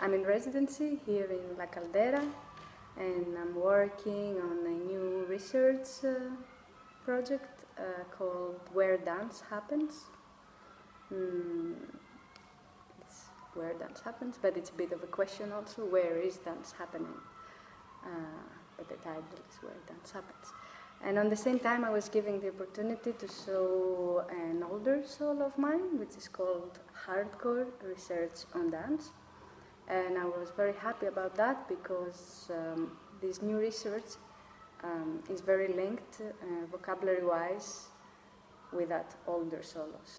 I'm in residency here in La Caldera, and I'm working on a new research project called Where Dance Happens. It's where dance happens, but it's a bit of a question also, where is dance happening? But the title is Where Dance Happens. And on the same time I was given the opportunity to show an older soul of mine, which is called Hardcore Research on Dance. And I was very happy about that because this new research is very linked, vocabulary-wise, with that older solos.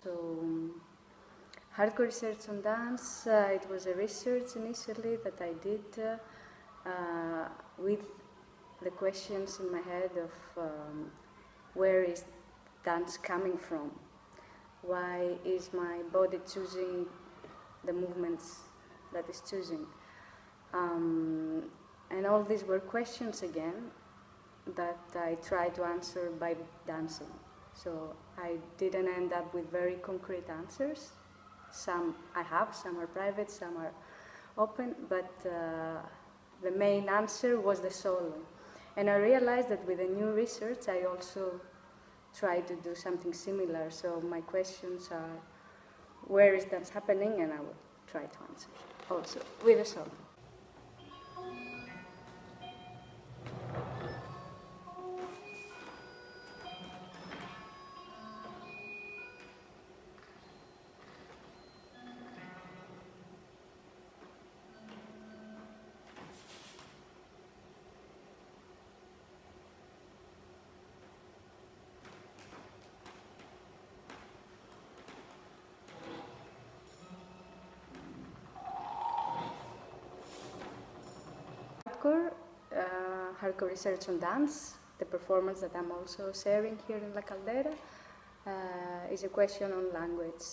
So, hardcore research on dance, it was a research initially that I did with the questions in my head of where is dance coming from? Why is my body choosing the movements that it's choosing? And all these were questions again that I tried to answer by dancing. So I didn't end up with very concrete answers. Some I have, some are private, some are open, but the main answer was the solo. And I realized that with the new research I also try to do something similar. So my questions are, where is dance happening? And I will try to answer also with a solo. Hardcore research on dance, the performance that I'm also sharing here in La Caldera, is a question on language.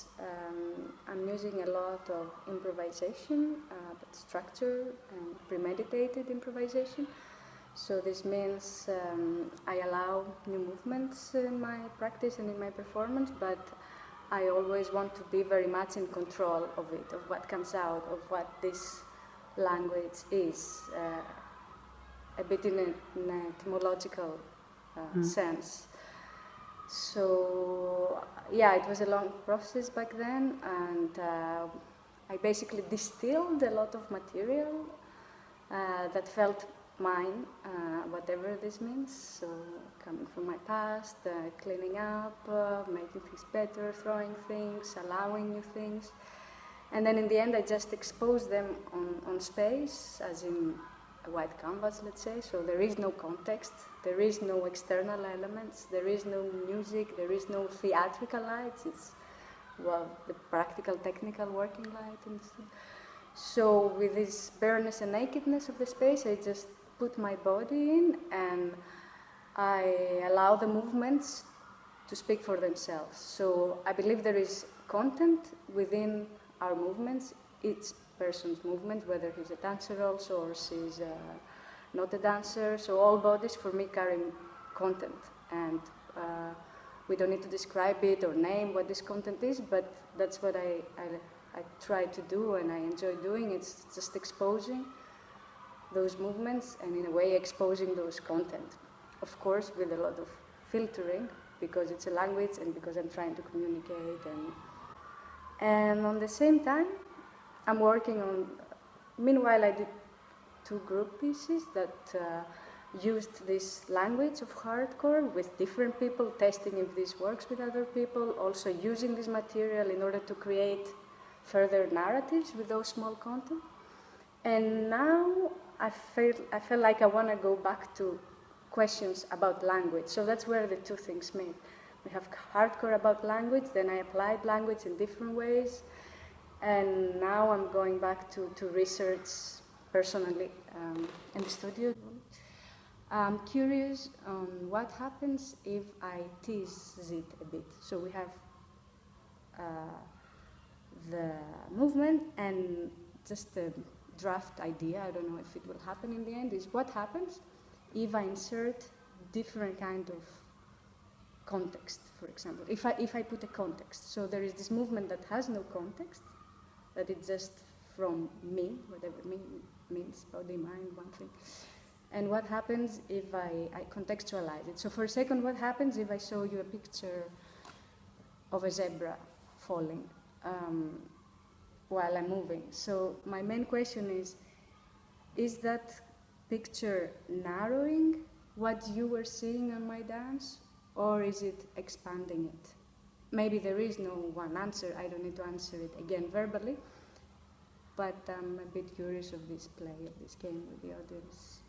I'm using a lot of improvisation, but structure and premeditated improvisation. So this means I allow new movements in my practice and in my performance, but I always want to be very much in control of it, of what comes out, of what this language is, a bit in an etymological sense. So yeah, it was a long process back then, and I basically distilled a lot of material that felt mine, whatever this means. So coming from my past, cleaning up, making things better, throwing things, allowing new things. And then in the end I just exposed them on space, as in a white canvas, let's say. So there is no context, there is no external elements, there is no music, there is no theatrical lights. It's, well, the practical, technical working light. And so with this bareness and nakedness of the space, I just put my body in and I allow the movements to speak for themselves. So I believe there is content within our movements, each person's movement, whether he's a dancer also or she's not a dancer. So all bodies for me carry content, and we don't need to describe it or name what this content is, but that's what I try to do and I enjoy doing. It's just exposing those movements and in a way exposing those content. Of course, with a lot of filtering, because it's a language and because I'm trying to communicate. And on the same time, I'm working on, meanwhile I did 2 group pieces that used this language of hardcore with different people, testing if this works with other people, also using this material in order to create further narratives with those small content. And now I feel like I want to go back to questions about language. So that's where the 2 things meet. We have hardcore about language, then I applied language in different ways, and now I'm going back to research personally in the studio. I'm curious on what happens if I tease it a bit. So we have the movement and just a draft idea, I don't know if it will happen in the end, is what happens if I insert different kind of context, for example. If I put a context, so there is this movement that has no context, that it's just from me, whatever me means, body, mind, one thing. And what happens if I contextualize it? So for a second, what happens if I show you a picture of a zebra falling while I'm moving? So my main question is that picture narrowing what you were seeing on my dance, or is it expanding it? Maybe there is no one answer, I don't need to answer it again verbally, but I'm a bit curious of this play, of this game with the audience.